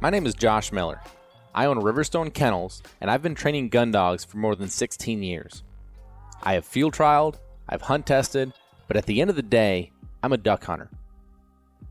My name is Josh Miller. I own River Stone Kennels, and I've been training gun dogs for more than 16 years. I have field trialed, I've hunt tested, but at the end of the day, I'm a duck hunter.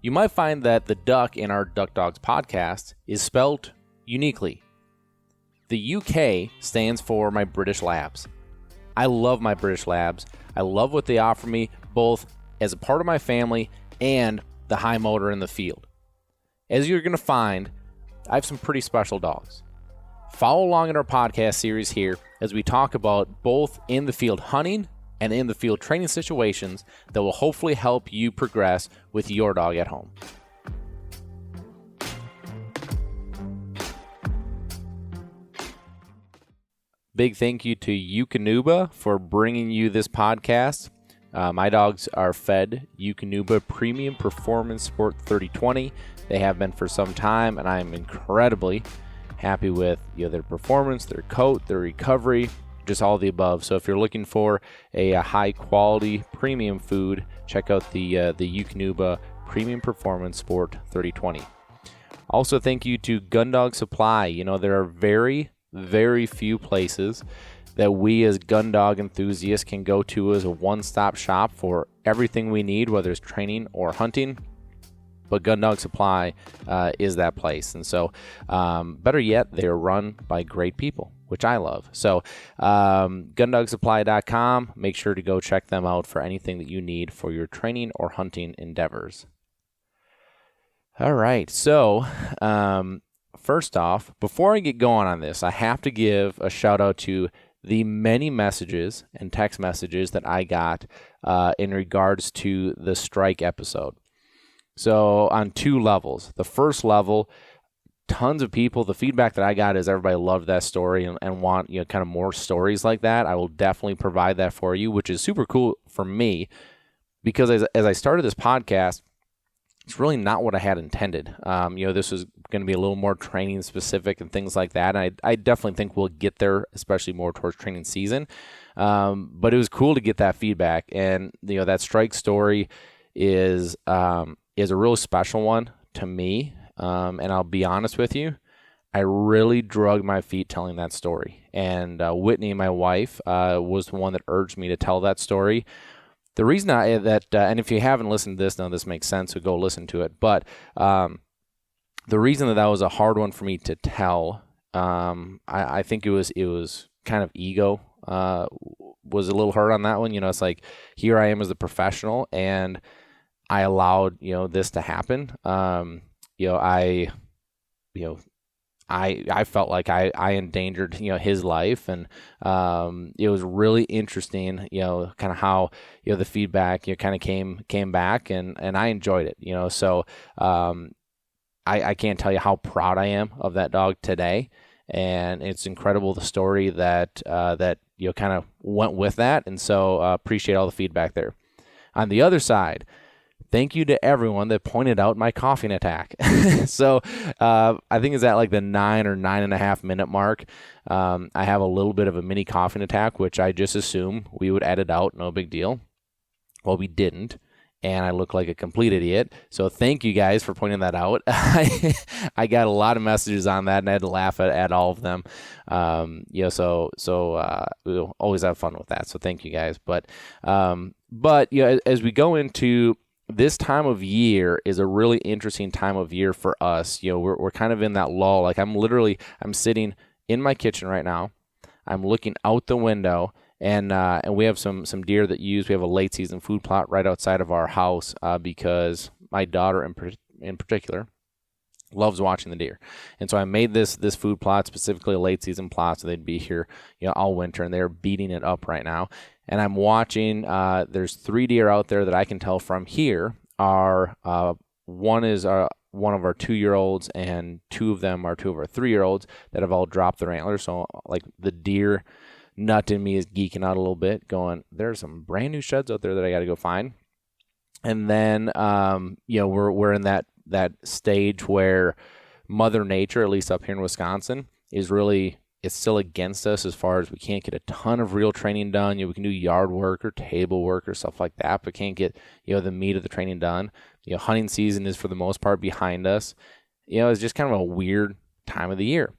You might find that the duck in our DUK Dogs podcast is spelled uniquely. The UK stands for my British Labs. I love my British Labs. I love what they offer me, both as a part of my family and the high motor in the field. As you're going to find, I have some pretty special dogs. Follow along in our podcast series here as we talk about both in the field hunting and in the field training situations that will hopefully help you progress with your dog at home. Big thank you to DUK for bringing you this podcast. My dogs are fed DUK Premium Performance Sport 3020. They have been for some time, and I am incredibly happy with their performance, their coat, their recovery, just all the above. So if you're looking for a high quality premium food, check out the DUK Premium Performance Sport 3020. Also, thank you to Gundog Supply. There are very few places that we as gun dog enthusiasts can go to as a one-stop shop for everything we need, whether it's training or hunting. But Gundog Supply is that place. And so, better yet, they are run by great people, which I love. So, gundogsupply.com, make sure to go check them out for anything that you need for your training or hunting endeavors. All right, so first off, before I get going on this, I have to give a shout out to the many messages and text messages that I got in regards to the strike episode. So on two levels. The first level, tons of people, the feedback that I got is everybody loved that story and want kind of more stories like that. I will definitely provide that for you, which is super cool for me because as I started this podcast, it's really not what I had intended. This was going to be a little more training specific and things like that. And I definitely think we'll get there, especially more towards training season. But it was cool to get that feedback. And, that strike story is a real special one to me. And I'll be honest with you, I really drug my feet telling that story. And Whitney, my wife, was the one that urged me to tell that story. The reason and if you haven't listened to this, now this makes sense, so go listen to it. But the reason that was a hard one for me to tell, I think it was kind of ego was a little hurt on that one. It's like, here I am as a professional, and I allowed this to happen. I felt like I endangered his life, and it was really interesting kind of how the feedback kind of came back, and I enjoyed it. So I can't tell you how proud I am of that dog today, and it's incredible the story that kind of went with that, and so appreciate all the feedback there. On the other side, thank you to everyone that pointed out my coughing attack. So I think it's at like the 9 or 9.5 minute mark. I have a little bit of a mini coughing attack, which I just assume we would edit out. No big deal. Well, we didn't. And I look like a complete idiot. So thank you guys for pointing that out. I got a lot of messages on that, and I had to laugh at all of them. So we'll always have fun with that. So thank you guys. But as we go into this time of year is a really interesting time of year for us. We're kind of in that lull. Like I'm sitting in my kitchen right now. I'm looking out the window, and we have some deer that we have a late season food plot right outside of our house because my daughter in particular loves watching the deer. And so I made this food plot, specifically a late season plot, so they'd be here all winter, and they're beating it up right now. And I'm watching, there's 3 deer out there that I can tell from here are, one is one of our 2-year-olds, and 2 of them are 2 of our 3-year-olds that have all dropped their antlers. So like the deer nut in me is geeking out a little bit, going, there's some brand new sheds out there that I got to go find. And then, we're in that stage where Mother Nature, at least up here in Wisconsin, is really, it's still against us as far as we can't get a ton of real training done. We can do yard work or table work or stuff like that, but can't get, the meat of the training done. Hunting season is for the most part behind us. it's just kind of a weird time of the year.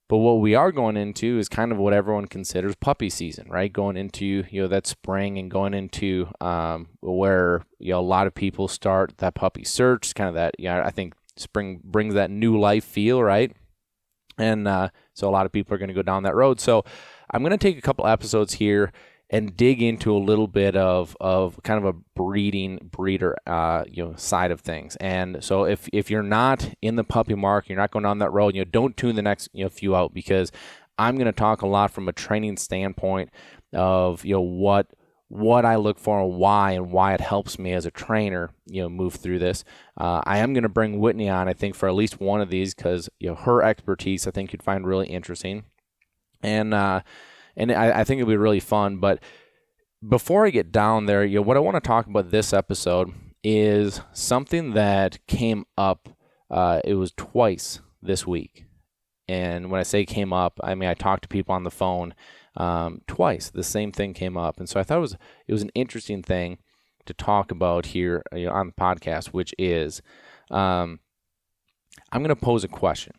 But what we are going into is kind of what everyone considers puppy season, right? Going into, that spring and going into where, a lot of people start that puppy search, kind of that, I think spring brings that new life feel, right? And so a lot of people are going to go down that road. So I'm going to take a couple episodes here and dig into a little bit of kind of a breeder side of things. And so if you're not in the puppy market, you're not going down that road, don't tune the next few out, because I'm going to talk a lot from a training standpoint of what I look for and why it helps me as a trainer move through this. I am going to bring Whitney on, I think, for at least one of these, because her expertise I think you'd find really interesting. And I think it'll be really fun. But before I get down there, what I want to talk about this episode is something that came up. It was twice this week. And when I say came up, I mean I talked to people on the phone twice. The same thing came up. And so I thought it was an interesting thing to talk about here on the podcast, which is I'm going to pose a question.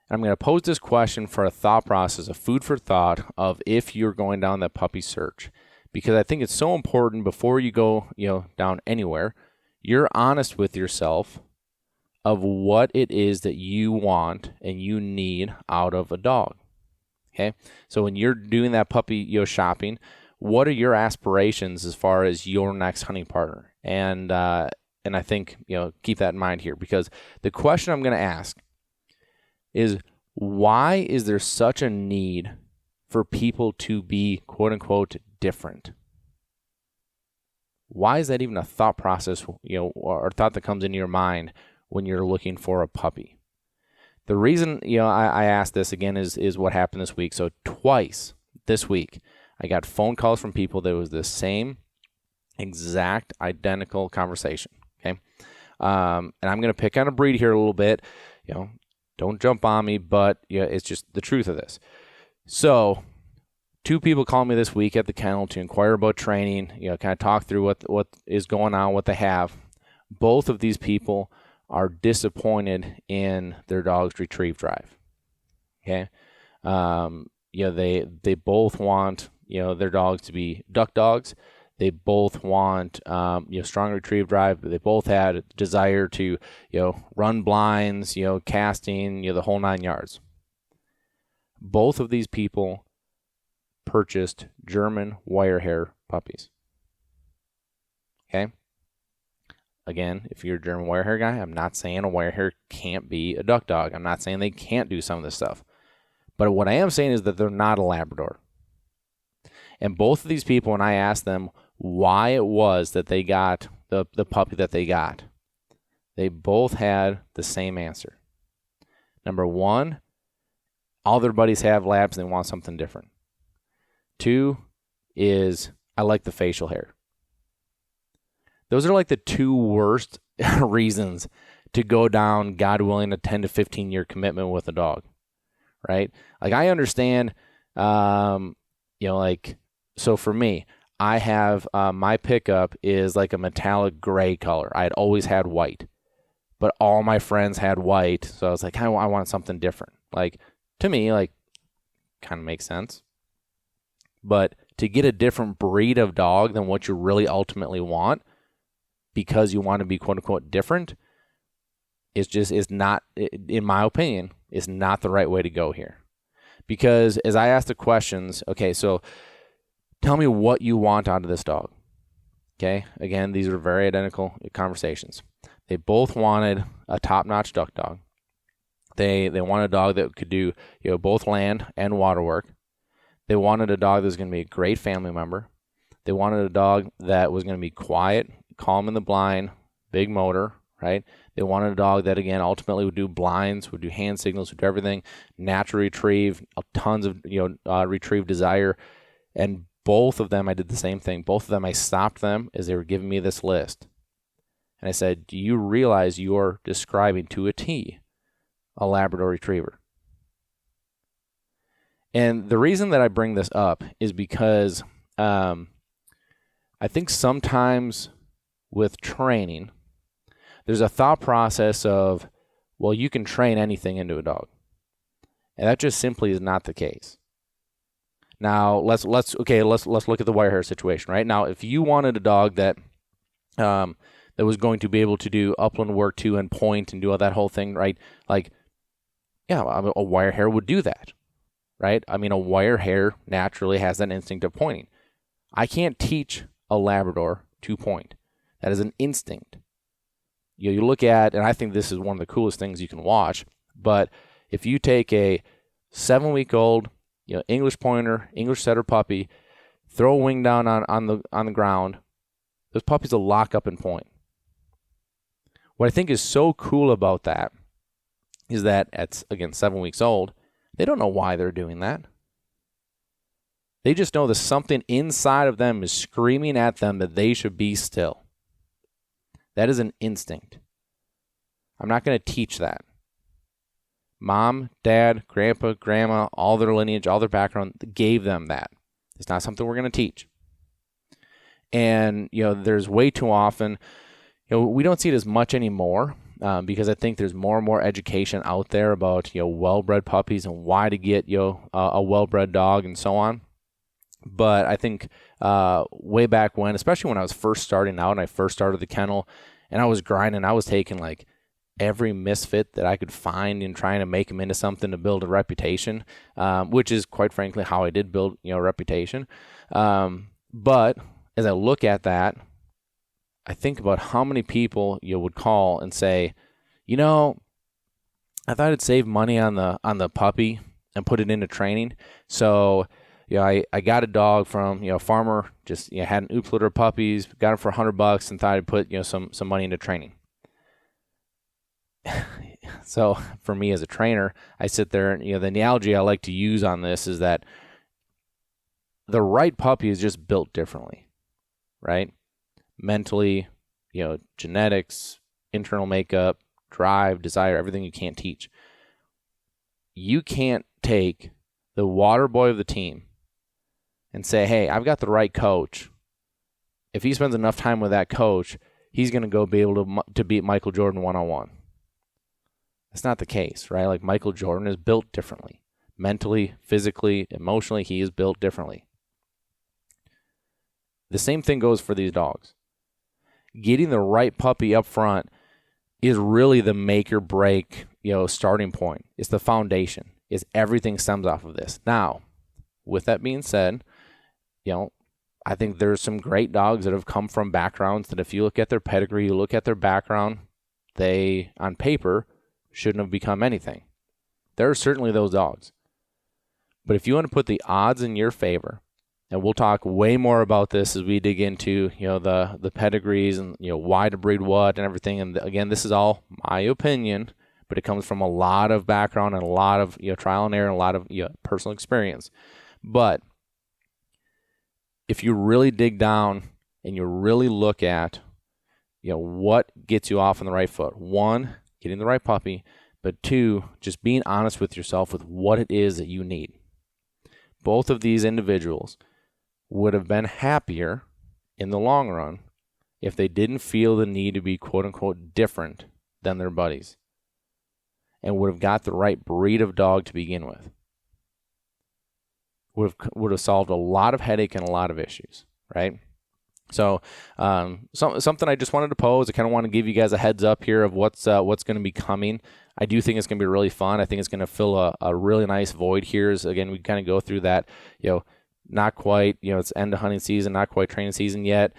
I'm going to pose this question for a thought process, a food for thought of if you're going down that puppy search, because I think it's so important before you go, down anywhere, you're honest with yourself of what it is that you want and you need out of a dog. Okay. So when you're doing that puppy, shopping, what are your aspirations as far as your next hunting partner? And I think, keep that in mind here, because the question I'm going to ask is, why is there such a need for people to be quote unquote different? Why is that even a thought process, or thought that comes into your mind when you're looking for a puppy? The reason, I asked this again is what happened this week. So twice this week, I got phone calls from people that was the same exact identical conversation. Okay. And I'm going to pick on a breed here a little bit, don't jump on me, but it's just the truth of this. So 2 people called me this week at the kennel to inquire about training, kind of talk through what is going on, what they have. Both of these people are disappointed in their dog's retrieve drive. Okay. They both want, their dogs to be DUK dogs. They both want, strong retrieve drive. They both had a desire to, run blinds, casting, the whole 9 yards. Both of these people purchased German wire hair puppies. Okay. Again, if you're a German wire hair guy, I'm not saying a wire hair can't be a DUK dog. I'm not saying they can't do some of this stuff. But what I am saying is that they're not a Labrador. And both of these people, when I asked them why it was that they got the puppy that they got, they both had the same answer. Number 1, all their buddies have labs and they want something different. 2 is, I like the facial hair. Those are like the 2 worst reasons to go down, God willing, a 10 to 15 year commitment with a dog, right? Like I understand, so for me, I have my pickup is like a metallic gray color. I had always had white, but all my friends had white. So I was like, I want something different. Like to me, kind of makes sense. But to get a different breed of dog than what you really ultimately want, because you want to be quote unquote different, is not, in my opinion, is not the right way to go here. Because as I ask the questions, okay, so tell me what you want out of this dog. Okay, again, these are very identical conversations. They both wanted a top-notch DUK dog. They wanted a dog that could do both land and water work. They wanted a dog that was going to be a great family member. They wanted a dog that was going to be quiet, calm in the blind, big motor, right? They wanted a dog that, again, ultimately would do blinds, would do hand signals, would do everything, natural retrieve, tons of retrieve desire. And both of them, I did the same thing. Both of them, I stopped them as they were giving me this list. And I said, do you realize you're describing to a T a Labrador Retriever? And the reason that I bring this up is because I think sometimes with training, there's a thought process of, well, you can train anything into a dog. And that just simply is not the case. Now, let's look at the wire hair situation, right? Now, if you wanted a dog that was going to be able to do upland work too and point and do all that whole thing, right? Like, yeah, a wire hair would do that, right? I mean, a wire hair naturally has that instinct of pointing. I can't teach a Labrador to point. That is an instinct. You look at, and I think this is one of the coolest things you can watch, but if you take a 7-week-old, English pointer, English setter puppy, throw a wing down on the ground, those puppies will lock up and point. What I think is so cool about that is that at, again, 7 weeks old, they don't know why they're doing that. They just know that something inside of them is screaming at them that they should be still. That is an instinct. I'm not going to teach that. Mom, dad, grandpa, grandma, all their lineage, all their background gave them that. It's not something we're going to teach. And, there's way too often, we don't see it as much anymore because I think there's more and more education out there about, well-bred puppies and why to get, a well-bred dog and so on. But I think way back when, especially when I was first starting out and I first started the kennel and I was grinding, I was taking like every misfit that I could find and trying to make them into something to build a reputation, which is quite frankly how I did build, a reputation. But as I look at that, I think about how many people you would call and say, I thought I'd save money on the puppy and put it into training. So, I got a dog from, a farmer, just, had an oops litter of puppies, got it for $100 and thought I'd put, some money into training. So for me as a trainer, I sit there and, the analogy I like to use on this is that the right puppy is just built differently, right? Mentally, genetics, internal makeup, drive, desire, everything you can't teach. You can't take the water boy of the team and say, hey, I've got the right coach. If he spends enough time with that coach, he's going to go be able to beat Michael Jordan one-on-one. That's not the case, right? Like Michael Jordan is built differently. Mentally, physically, emotionally, he is built differently. The same thing goes for these dogs. Getting the right puppy up front is really the make or break, starting point. It's the foundation. It's everything stems off of this. Now, with that being said, I think there's some great dogs that have come from backgrounds that if you look at their pedigree, you look at their background, they, on paper, shouldn't have become anything. There are certainly those dogs. But if you want to put the odds in your favor, and we'll talk way more about this as we dig into, the pedigrees and, why to breed what and everything. And again, this is all my opinion, but it comes from a lot of background and a lot of, trial and error and a lot of, personal experience. But if you really dig down and you really look at, what gets you off on the right foot, 1, getting the right puppy, but 2, just being honest with yourself with what it is that you need. Both of these individuals would have been happier in the long run if they didn't feel the need to be quote-unquote different than their buddies and would have got the right breed of dog to begin with. Would have solved a lot of headache and a lot of issues, right? So something I just wanted to pose. I kind of want to give you guys a heads up here of what's going to be coming. I do think it's going to be really fun. I think it's going to fill a really nice void here. As again, we kind of go through that, not quite, it's end of hunting season, not quite training season yet.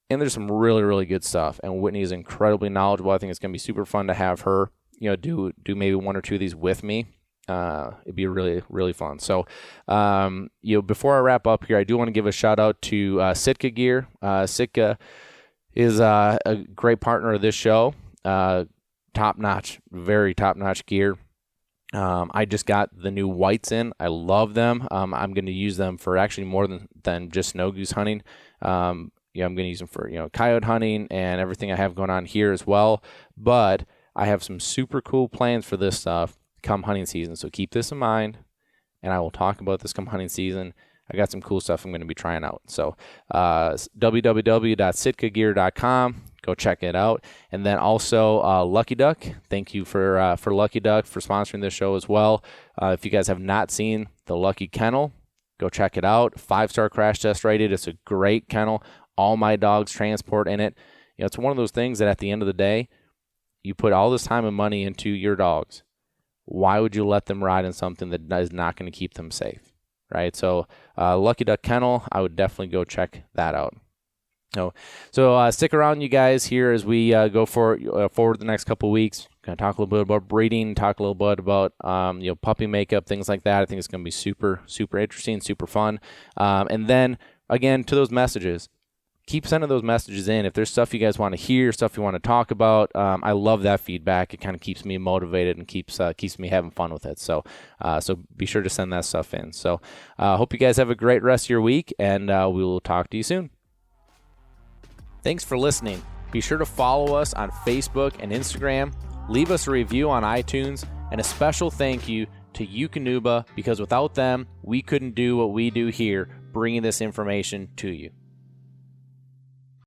And there's some really, really good stuff. And Whitney is incredibly knowledgeable. I think it's going to be super fun to have her, do maybe 1 or 2 of these with me. It'd be really, really fun. So, before I wrap up here, I do want to give a shout out to Sitka Gear. Sitka is a great partner of this show. Top-notch, very top-notch gear. I just got the new whites in. I love them. I'm going to use them for actually more than just snow goose hunting. I'm going to use them for, coyote hunting and everything I have going on here as well. But I have some super cool plans for this stuff come hunting season. So keep this in mind, and I will talk about this come hunting season. I got some cool stuff I'm going to be trying out. So www.sitkagear.com. Go check it out. And then also Lucky Duck. Thank you for Lucky Duck for sponsoring this show as well. If you guys have not seen the Lucky Kennel, go check it out. 5-star crash test rated. It's a great kennel. All my dogs transport in it. You know, it's one of those things that at the end of the day, you put all this time and money into your dogs. Why would you let them ride in something that is not going to keep them safe, right? So Lucky Duck Kennel, I would definitely go check that out. So stick around, you guys, here as we go forward the next couple of weeks. Going to talk a little bit about breeding, talk a little bit about puppy makeup, things like that. I think it's going to be super, super interesting, super fun. And then, again, to those messages, keep sending those messages in. If there's stuff you guys want to hear, stuff you want to talk about, I love that feedback. It kind of keeps me motivated and keeps me having fun with it. So be sure to send that stuff in. So hope you guys have a great rest of your week, and we will talk to you soon. Thanks for listening. Be sure to follow us on Facebook and Instagram. Leave us a review on iTunes, and a special thank you to Eukanuba, because without them, we couldn't do what we do here, bringing this information to you.